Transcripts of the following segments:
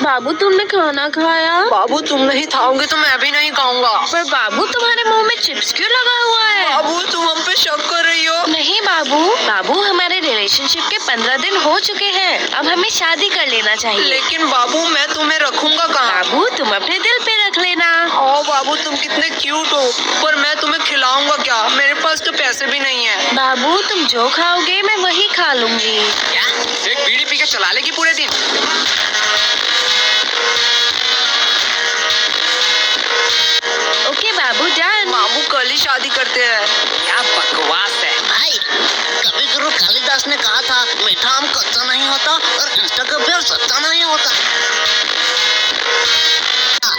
बाबू तुमने खाना खाया? बाबू तुम नहीं खाओगे तो मैं भी नहीं खाऊंगा। पर बाबू तुम्हारे मुंह में चिप्स क्यों लगा हुआ है? बाबू तुम हम पे शक कर रही हो? नहीं बाबू, बाबू हमारे रिलेशनशिप के 15 दिन हो चुके हैं, अब हमें शादी कर लेना चाहिए। लेकिन बाबू मैं तुम्हें रखूंगा कहाँ? बाबू तुम अपने दिल पे रख लेना। ओ बाबू तुम कितने क्यूट हो, पर मैं तुम्हें खिलाऊंगा क्या? मेरे पास तो पैसे भी नहीं है। बाबू तुम जो खाओगे मैं वही खा लूंगी। क्या एक बीड़ी पी के चला लेगी पूरे दिन? ओके बाबू डन। बाबू कल ही शादी करते हैं। क्या बकवास है भाई, कभी गुरु कालिदास ने कहा था मीठा आम कच्चा नहीं होता और इंस्टा का प्यार सच्चा नहीं होता।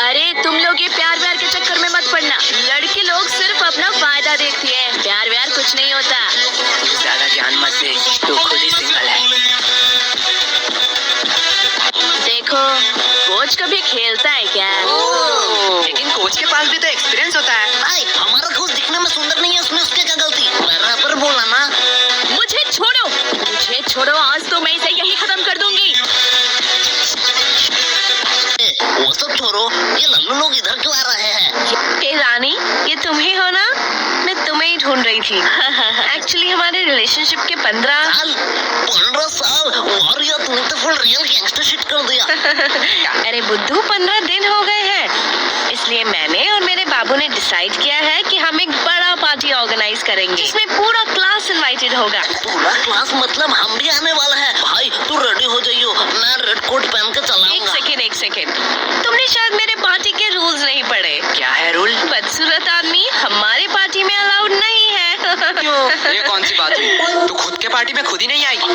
अरे तुम लोग ये प्यार व्यार के चक्कर में मत पड़ना, लड़के लोग सिर्फ अपना फायदा देखती है, प्यार व्यार कुछ नहीं होता। तू ज्यादा ध्यान मत दे, तू खुद ही सिंगल है। देखो कोच कभी खेलता है क्या? लेकिन कोच के पास भी तो एक्सपीरियंस होता है। भाई, हमारा कोच दिखने में सुंदर नहीं है, उसमें उसके क्या गलती? बराबर बोला ना। मुझे छोड़ो, आज तो मैं इसे यही खत्म कर दूंगी। वो सब छोड़ो, ये लल्लू लोग इधर क्यों आ रहे हैं? हे रानी, ये तुम ही हो ना? मैं तुम्हें ही ढूंढ रही थी। एक्चुअली हमारे रिलेशनशिप के 15 साल और ये तुमने तो फुल रियल गैंगस्टर शिट कर दिया। अरे बुद्धू 15 दिन हो गए हैं, इसलिए मैंने और मेरे बाबू ने डिसाइड किया है कि हम एक बड़ा पार्टी ऑर्गेनाइज करेंगे जिसमें पूरा क्लास इनवाइटेड होगा। पूरा क्लास मतलब हम भी आने वाला है। भाई तू रेडी हो जाइयो, मैं रेड कोट पहन के चलाऊंगा। एक सेकेंड, तुमने शायद मेरे पार्टी के रूल्स नहीं पढ़े। क्या है रूल? बदसूरत आदमी हमारे पार्टी में अलाउड नहीं है। क्यों? ये कौन सी बात हुई? तू खुद के पार्टी में खुद ही नहीं आएगी?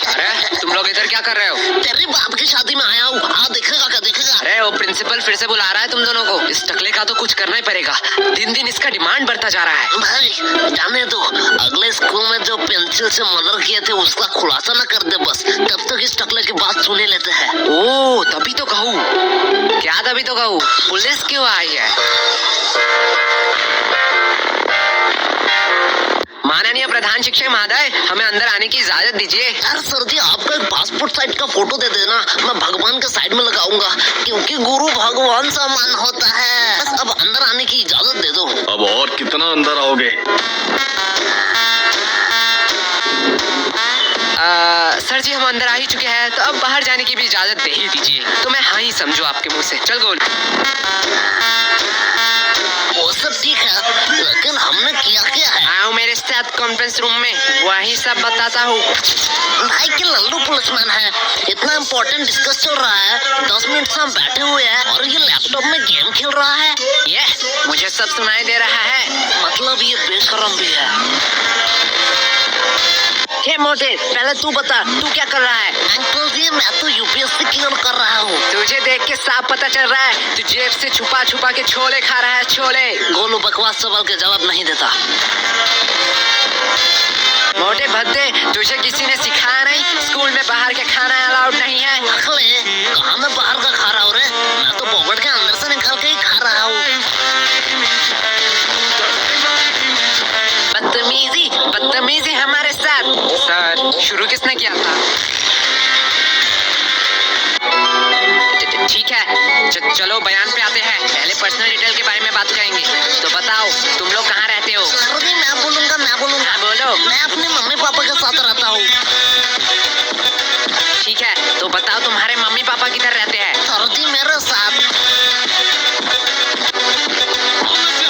अरे तुम लोग इधर क्या कर रहे हो? तेरी बाप की शादी में आया हूँ, आ देखेगा क्या देखेगा? अरे वो प्रिंसिपल फिर से बुला रहा है तुम दोनों को। इस टकले का तो कुछ करना ही पड़ेगा, दिन दिन इसका डिमांड बढ़ता जा रहा है। भाई जाने दो, अगले स्कूल में जो पेंसिल से मर्डर किए थे उसका खुलासा न कर दे बस, तब तक इस टकले की बात सुन ही लेते हैं। ओ तभी तो कहूँ। क्या तभी तो कहूँ? पुलिस क्यों आई है? माननीय प्रधान शिक्षक महोदय, हमें अंदर आने की इजाजत दीजिए। यार सर जी, आपका एक पासपोर्ट साइज का फोटो दे देना, मैं भगवान के साइड में लगाऊंगा, क्योंकि गुरु भगवान समान होता है। बस अब अंदर आने की इजाजत दे दो। अब और कितना अंदर आओगे? सर जी हम अंदर आ ही चुके हैं, तो अब बाहर जाने की भी इजाजत दे ही दीजिए। तो मैं हाँ ही समझू आपके मुंह से। चल गोल। वो सब ठीक है, लेकिन हमने किया क्या है? आओ मेरे साथ कॉन्फ्रेंस रूम में, वही सब बताता हूँ। भाई के लल्लू पुलिसमैन है, इतना इम्पोर्टेंट डिस्कस चल रहा है, 10 मिनट से हम बैठे हुए हैं और ये लैपटॉप में गेम खेल रहा है। ये मुझे सब सुनाई दे रहा है। मतलब ये बेशरम भी है। हे मोटे, पहले तू बता, तू क्या कर रहा है? अंकल जी, मैं तो यूपीएससी क्लियर कर रहा हूँ। तुझे देख के साफ पता चल रहा है तू जेब से छुपा छुपा के छोले खा रहा है। छोले। गोलू बकवास सवाल के जवाब नहीं देता। मोटे भद्दे, तुझे किसी ने सिखाया नहीं स्कूल में बाहर के खाना अलाउड नहीं है? अखले, कहाँ मैं बाहर का खा रहा हूँ रे? मैं तो पॉकेट के अंदर से निकाल के ही खा रहा हूँ। बदतमीजी हमारे साथ। सर शुरू किसने किया था? ठीक है, चलो बयान पे आते हैं। पहले पर्सनल डिटेल के बारे में बात करेंगे। तो बताओ तुम लोग कहाँ रहते हो? सर जी मैं बोलूंगा। हाँ, बोलो। मैं अपने मम्मी पापा के साथ रहता हूँ। ठीक है, तो बताओ तुम्हारे मम्मी पापा किधर रहते हैं? सर जी मेरे साथ।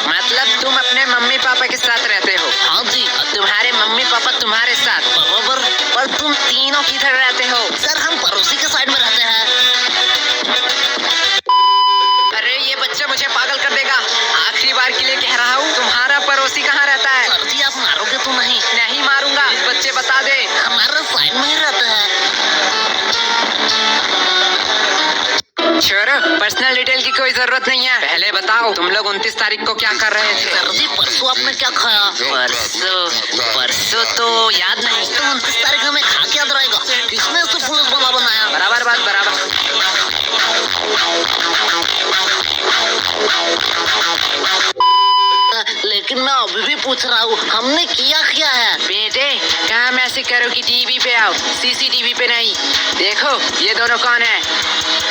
मतलब तुम अपने मम्मी पापा के साथ रहते हो? हाँ जी। तुम्हारे मम्मी पापा तुम्हारे साथ? बराबर। पर तुम तीनों किधर रहते हो? सर हम पड़ोसी के साइड में रहते हैं। अरे ये बच्चा मुझे पागल कर देगा। आखिरी बार के लिए कह रहा हूँ, तुम्हारा पड़ोसी कहाँ रहता है? सर जी आप मारोगे तो नहीं? नहीं मारूंगा, इस बच्चे बता दे। हमारे साइड में ही रहते हैं। छोड़ो, पर्सनल डिटेल की कोई जरूरत नहीं है। पहले बताओ तुम लोग 29 तारीख को क्या कर रहे थे? सर जी परसों आपने क्या खाया? परसों तो याद नहीं। तो 29 तारीख हमें खा के याद रहेगा? किसने इसे पुलिस वाला बनाया? बराबर बात, बराबर। लेकिन लेकिन मैं अभी भी पूछ रहा हूँ, हमने किया क्या है? बेटे काम ऐसे करो कि टीवी पे आओ, सीसीटीवी पे नहीं। देखो ये दोनों कौन है?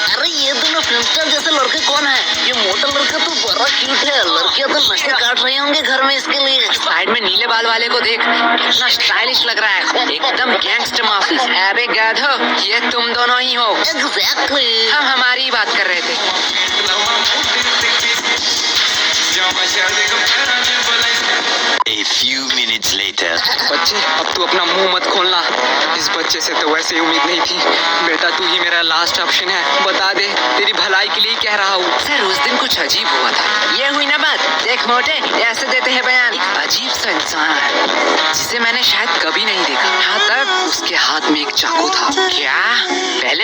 अरे ये दोनों फिल्म स्टार जैसे लड़के कौन है? ये मोटा लड़का तो बड़ा क्यूट है, लड़कियां तो नशे काट रही होंगे घर में इसके लिए। साइड में नीले बाल वाले को देख, कितना स्टाइलिश लग रहा है, एकदम गैंगस्टर माफी। अरे गधो, ये तुम दोनों ही हो। एग्जैक्टली। हम हमारी ही बात कर रहे थे। A few minutes later. बच्चे अब तू अपना मुंह मत खोलना, इस बच्चे से तो वैसे ही उम्मीद नहीं थी। बेटा तू ही मेरा लास्ट ऑप्शन है, बता दे, तेरी भलाई के लिए कह रहा हूँ। सर उस दिन कुछ अजीब हुआ था। ये हुई ना बात, देख मोटे ऐसे देते हैं बयान। एक अजीब सा इंसान है जिसे मैंने शायद कभी नहीं देखा, यहाँ तक उसके हाथ में एक चाकू था। क्या?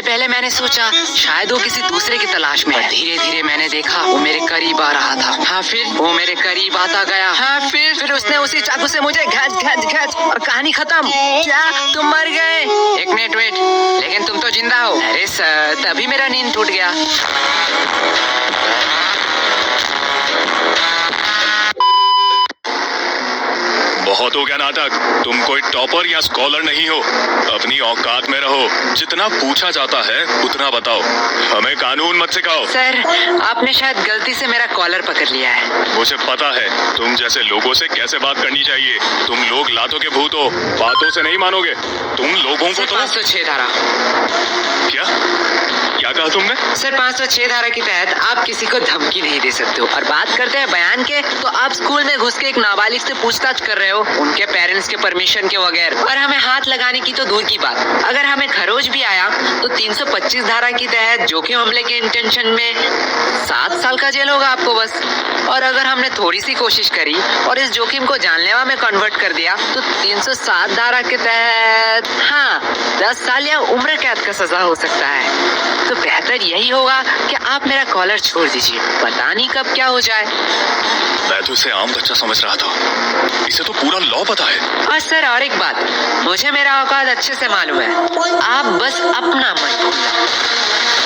पहले मैंने सोचा शायद वो किसी दूसरे की तलाश में है। धीरे धीरे मैंने देखा वो मेरे करीब आ रहा था। हाँ फिर वो मेरे करीब आता गया। हाँ फिर उसने उसी चाकू से मुझे घच और कहानी खत्म। क्या तुम मर गए? एक मिनट वेट, लेकिन तुम तो जिंदा हो। अरे सर तभी मेरा नींद टूट गया। बहुत हो गया नाटक। तुम कोई टॉपर या स्कॉलर नहीं हो, अपनी औकात में रहो। जितना पूछा जाता है उतना बताओ, हमें कानून मत सिखाओ। सर आपने शायद गलती से मेरा कॉलर पकड़ लिया है। मुझे पता है तुम जैसे लोगों से कैसे बात करनी चाहिए। तुम लोग लातों के भूत हो, बातों से नहीं मानोगे। तुम लोगों को तो 506 धारा। क्या कहा तुमने? सर 506 धारा के तहत आप किसी को धमकी नहीं दे सकते हो। और बात करते हैं बयान के, तो आप स्कूल में घुस के एक नाबालिग से पूछताछ कर रहे हो, उनके पेरेंट्स के परमिशन के बगैर। और हमें हाथ लगाने की तो दूर की बात, अगर हमें खरोच भी आया तो 325 धारा के तहत जोखिम हमले के इंटेंशन में 7 साल का जेल होगा आपको बस। और अगर हमने थोड़ी सी कोशिश करी और इस जोखिम को जानलेवा में कन्वर्ट कर दिया तो 307 धारा के तहत 10 साल या उम्र कैद का सजा हो सकता है। तो बेहतर यही होगा कि आप मेरा कॉलर छोड़ दीजिए, पता नहीं कब क्या हो जाए। मैं तो इसे आम बच्चा समझ रहा था, इसे तो पूरा लॉ पता है। और सर और एक बात, मुझे मेरा औकात अच्छे से मालूम है, आप बस अपना मत भूलना।